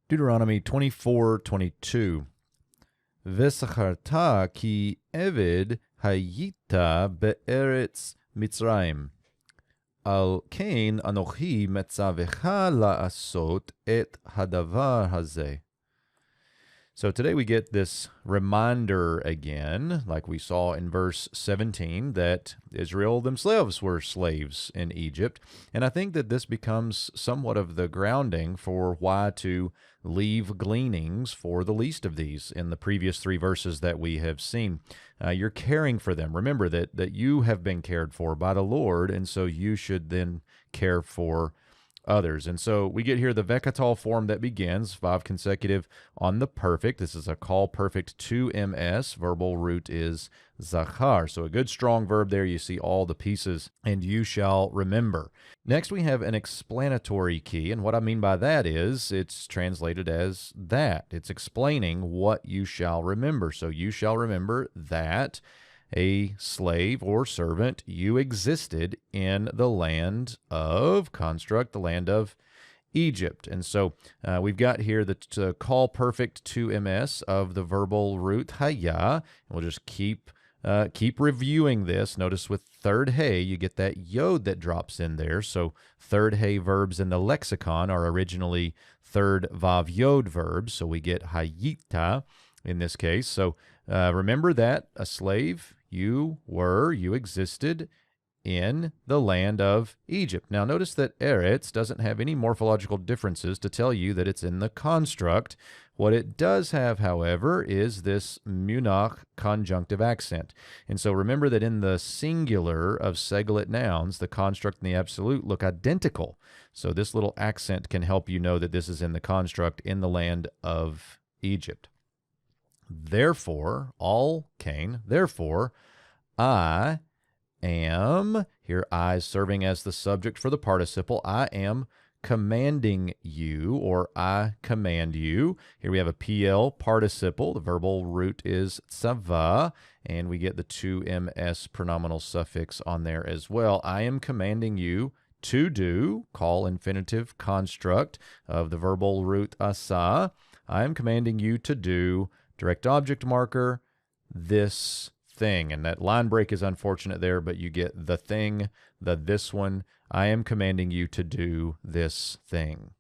Deuteronomy 24:22. V'sacharta ki eved hayita be'eretz Mitzrayim. Al kein anochi metzavecha la'asot et hadavar hazeh. So today we get this reminder again, like we saw in verse 17, that Israel themselves were slaves in Egypt. And I think that this becomes somewhat of the grounding for why to leave gleanings for the least of these in the previous three verses that we have seen. You're caring for them. Remember that you have been cared for by the Lord, and so you should then care for others. And so we get here the vekatal form that begins 5 consecutive on the perfect. This is a call perfect 2ms. Verbal root is zachar. So a good strong verb there. You see all the pieces, and you shall remember. Next, we have an explanatory key. And what I mean by that is it's translated as that. It's explaining what you shall remember. So you shall remember that a slave or servant, you existed in the land of construct, the land of Egypt. And so we've got here the call perfect 2ms of the verbal root haya. We'll just keep reviewing this. Notice with third hey, you get that yod that drops in there. So third hey verbs in the lexicon are originally third vav yod verbs. So we get hayita in this case. So remember that a slave, you existed in the land of Egypt. Now notice that eretz doesn't have any morphological differences to tell you that it's in the construct. What it does have, however, is this munach conjunctive accent. And so remember that in the singular of seglet nouns, the construct and the absolute look identical. So this little accent can help you know that this is in the construct in the land of Egypt. Therefore, therefore, I am, here I is serving as the subject for the participle, I am commanding you, or I command you. Here we have a PL participle. The verbal root is tsava, and we get the 2ms pronominal suffix on there as well. I am commanding you to do, call infinitive construct of the verbal root asa. I am commanding you to do, direct object marker, this thing. And that line break is unfortunate there, but you get the thing, this one. I am commanding you to do this thing.